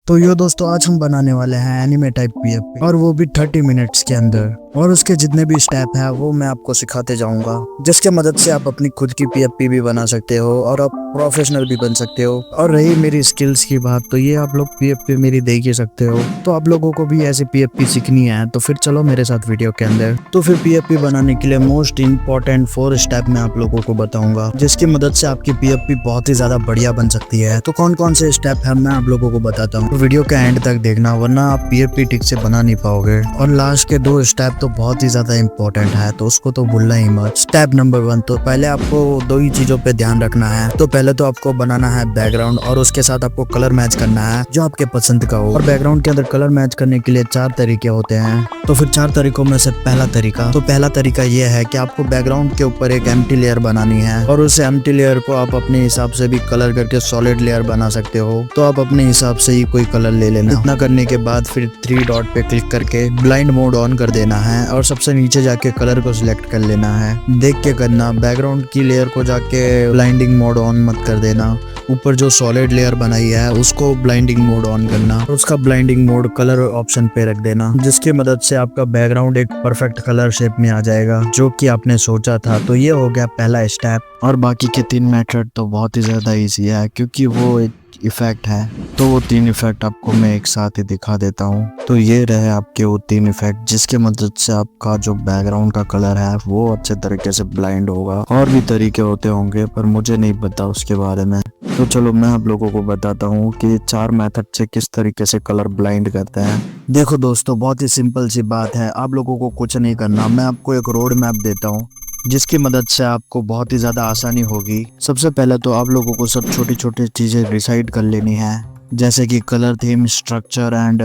तो यो दोस्तों, आज हम बनाने वाले हैं एनिमे टाइप पीएफपी, और वो भी 30 मिनट्स के अंदर। और उसके जितने भी स्टेप हैं वो मैं आपको सिखाते जाऊंगा, जिसके मदद से आप अपनी खुद की पीएफपी भी बना सकते हो और आप प्रोफेशनल भी बन सकते हो। और रही मेरी स्किल्स की बात, तो ये आप लोग पीएफपी मेरी देख ही सकते हो। तो आप लोगों को भी ऐसी पीएफपी सीखनी है तो फिर चलो मेरे साथ वीडियो के अंदर। तो फिर पीएफपी बनाने के लिए मोस्ट इंपॉर्टेंट 4 स्टेप मैं आप लोगों को बताऊंगा, जिसकी मदद से आपकी पीएफपी बहुत ही ज्यादा बढ़िया बन सकती है। तो कौन कौन से स्टेप है मैं आप लोगों को बताता हूँ, तो वीडियो के एंड तक देखना, वरना आप पीएफपी ठीक से बना नहीं पाओगे। और लास्ट के 2 स्टेप तो बहुत ही ज्यादा इंपॉर्टेंट है, तो उसको तो भूलना ही मत। स्टेप नंबर 1, तो पहले आपको 2 ही चीजों पे ध्यान रखना है। तो पहले तो आपको बनाना है बैकग्राउंड, और उसके साथ आपको कलर मैच करना है जो आपके पसंद का हो। और बैकग्राउंड के अंदर कलर मैच करने के लिए 4 तरीके होते हैं। तो फिर 4 तरीकों में से पहला तरीका ये है कि आपको बैकग्राउंड के ऊपर एक एम्प्टी लेयर बनानी है, और उस एम्प्टी लेयर को आप अपने हिसाब से भी कलर करके सॉलिड लेयर बना सकते हो। तो आप अपने हिसाब से ही कोई कलर ले लेना। इतना करने के बाद फिर 3 डॉट पे क्लिक करके ब्लाइंड मोड ऑन कर देना है, और सबसे नीचे जाके कलर को सिलेक्ट कर लेना है। देख के करना, बैकग्राउंड की लेयर को जाके ब्लाइंडिंग मोड ऑन मत कर देना। ऊपर जो सॉलिड लेयर बनाई है उसको ब्लाइंडिंग मोड ऑन करना, और उसका ब्लाइंडिंग मोड कलर ऑप्शन पे रख देना, जिसकी मदद से आपका बैकग्राउंड एक परफेक्ट कलर शेप में आ जाएगा जो कि आपने सोचा था। तो ये हो गया पहला स्टेप। और बाकी के 3 मेथड तो बहुत ही ज्यादा इजी है, क्योंकि वो एक इफेक्ट है। तो वो 3 इफेक्ट आपको मैं एक साथ ही दिखा देता हूँ। तो ये रहे आपके वो 3 इफेक्ट, जिसके मदद से आपका जो बैकग्राउंड का कलर है वो अच्छे तरीके से ब्लाइंड होगा। और भी तरीके होते होंगे पर मुझे नहीं पता उसके बारे में। तो चलो मैं आप लोगों को बताता हूँ कि 4 मेथड से किस तरीके से कलर ब्लाइंड करते हैं। देखो दोस्तों, बहुत ही सिंपल सी बात है, आप लोगों को कुछ नहीं करना। मैं आपको एक रोड मैप देता हूँ जिसकी मदद से आपको बहुत ही ज़्यादा आसानी होगी। सबसे पहले तो आप लोगों को सब छोटी छोटी चीज़ें डिसाइड कर लेनी है, जैसे कि colour theme, structure and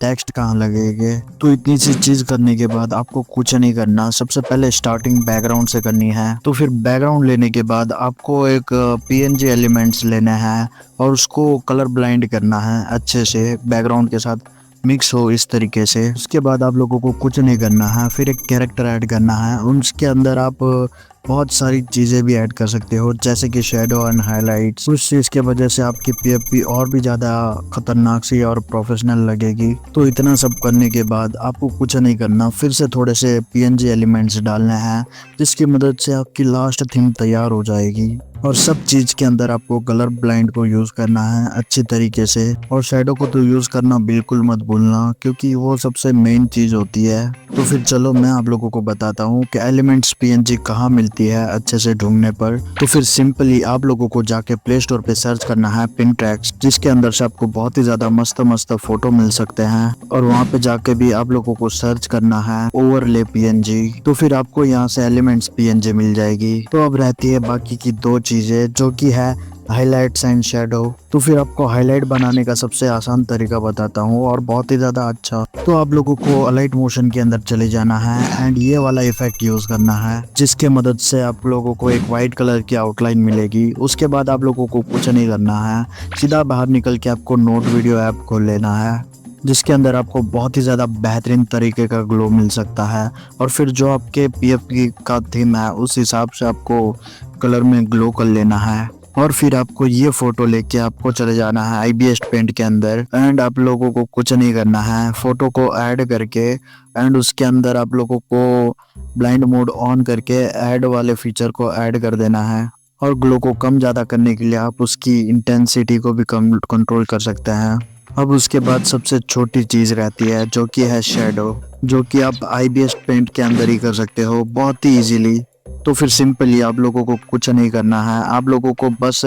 text कहाँ लगेंगे। तो इतनी सी चीज़ करने के बाद आपको कुछ नहीं करना। सबसे पहले स्टार्टिंग बैकग्राउंड से करनी है। तो फिर बैकग्राउंड लेने के बाद आपको एक पीएनजी एलिमेंट्स लेना है, और उसको कलर ब्लाइंड करना है अच्छे से, बैकग्राउंड के साथ मिक्स हो इस तरीके से। उसके बाद आप लोगों को कुछ नहीं करना है, फिर एक कैरेक्टर ऐड करना है। उसके अंदर आप बहुत सारी चीज़ें भी ऐड कर सकते हो, जैसे कि शेडो एंड हाइलाइट्स। उस चीज़ के वजह से आपकी पीएफपी और भी ज़्यादा खतरनाक सी और प्रोफेशनल लगेगी। तो इतना सब करने के बाद आपको कुछ नहीं करना, फिर से थोड़े से पीएनजी एलिमेंट्स डालने हैं, जिसकी मदद से आपकी लास्ट थीम तैयार हो जाएगी। और सब चीज़ के अंदर आपको कलर ब्लाइंड को यूज़ करना है अच्छी तरीके से, और शेडो को तो यूज़ करना बिल्कुल मत भूलना, क्योंकि वो सबसे मेन चीज़ होती है। तो फिर चलो मैं आप लोगों को बताता हूँ कि एलिमेंट्स पीएनजी कहाँ मिलती है अच्छे से ढूंढने पर। तो फिर सिंपली आप लोगों को जाके प्ले स्टोर पे सर्च करना है पेंट एक्स, जिसके अंदर से आपको बहुत ही ज़्यादा मस्त मस्त फोटो मिल सकते हैं। और वहाँ पे जाके भी आप लोगों को सर्च करना है ओवरले पीएनजी। तो फिर आपको यहाँ से एलिमेंट्स पीएनजी मिल जाएगी। तो अब रहती है बाकी की 2 चीज़ें, जो कि है हाइलाइट्स एंड शेडो। तो फिर आपको हाईलाइट बनाने का सबसे आसान तरीका बताता हूँ, और बहुत ही ज़्यादा अच्छा। तो आप लोगों को अलाइट मोशन के अंदर चले जाना है, एंड ये वाला इफेक्ट यूज़ करना है, जिसके मदद से आप लोगों को एक वाइट कलर की आउटलाइन मिलेगी। उसके बाद आप लोगों को कुछ नहीं करना है, सीधा बाहर निकल के आपको नोट वीडियो ऐप खोल लेना है, जिसके अंदर आपको बहुत ही ज़्यादा बेहतरीन तरीके का ग्लो मिल सकता है। और फिर जो आपके पीएफपी का थीम है उस हिसाब से आपको कलर में ग्लो कर लेना है। और फिर आपको ये फोटो लेके आपको चले जाना है आईबीएस पेंट के अंदर, एंड आप लोगों को कुछ नहीं करना है, फोटो को ऐड करके एंड उसके अंदर आप लोगों को ब्लाइंड मोड ऑन करके ऐड वाले फीचर को ऐड कर देना है। और ग्लो को कम ज़्यादा करने के लिए आप उसकी इंटेंसिटी को भी कम कंट्रोल कर सकते हैं। अब उसके बाद सबसे छोटी चीज़ रहती है, जो कि है शेडो, जो कि आप आईबीएस पेंट के अंदर ही कर सकते हो बहुत ही इजीली। तो फिर सिंपली आप लोगों को कुछ नहीं करना है, आप लोगों को बस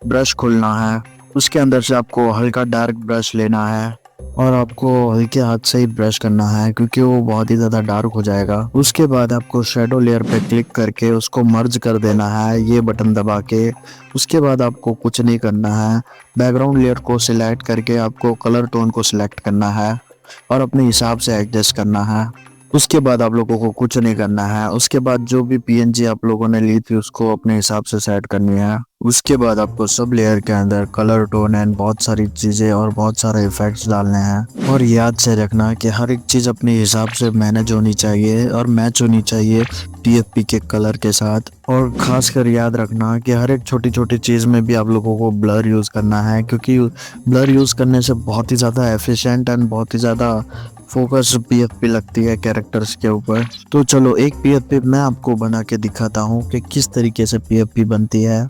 ब्रश खोलना है। उसके अंदर से आपको हल्का डार्क ब्रश लेना है, और आपको हल्के हाथ से ही ब्रश करना है, क्योंकि वो बहुत ही ज़्यादा डार्क हो जाएगा। उसके बाद आपको शेडो लेयर पे क्लिक करके उसको मर्ज कर देना है, ये बटन दबा के। उसके बाद आपको कुछ नहीं करना है, बैकग्राउंड लेयर को सिलेक्ट करके आपको कलर टोन को सिलेक्ट करना है, और अपने हिसाब से एडजस्ट करना है। उसके बाद आप लोगों को कुछ नहीं करना है। उसके बाद जो भी पीएनजी आप लोगों ने ली थी उसको अपने हिसाब से सेट करनी है। उसके बाद आपको सब लेयर के अंदर कलर टोन एंड बहुत सारी चीज़ें और बहुत सारे इफेक्ट्स डालने हैं। और याद से रखना कि हर एक चीज़ अपने हिसाब से मैनेज होनी चाहिए और मैच होनी चाहिए पीएफपी के कलर के साथ। और खास कर याद रखना कि हर एक छोटी छोटी चीज़ में भी आप लोगों को ब्लर यूज़ करना है, क्योंकि ब्लर यूज़ करने से बहुत ही ज़्यादा एफिशिएंट एंड बहुत ही ज़्यादा फोकस पीएफपी लगती है कैरेक्टर्स के ऊपर। तो चलो एक पीएफपी मैं आपको बना के दिखाता हूँ कि किस तरीके से पीएफपी बनती है।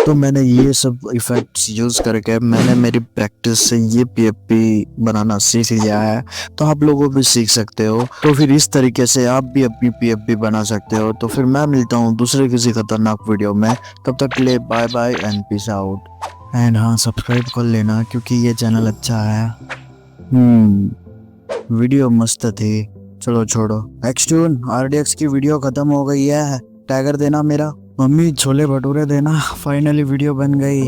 तो मैंने ये सब इफेक्ट्स यूज करके मैंने मेरी प्रैक्टिस से ये पीएफपी बनाना सीख लिया है, तो आप लोगों भी सीख सकते हो। तो फिर इस तरीके से आप भी अपनी पीएफपी बना सकते हो। तो फिर मैं मिलता हूँ दूसरे किसी खतरनाक वीडियो में, तब तक के लिए bye bye and peace out. And हाँ, सब्सक्राइब कर लेना क्योंकि ये चैनल अच्छा है। वीडियो मस्त थी, चलो छोड़ो। एक्सट्यून आरडीएक्स की वीडियो खत्म हो गई है, टैगर देना मेरा। मम्मी छोले भटूरे देना, फाइनली वीडियो बन गई।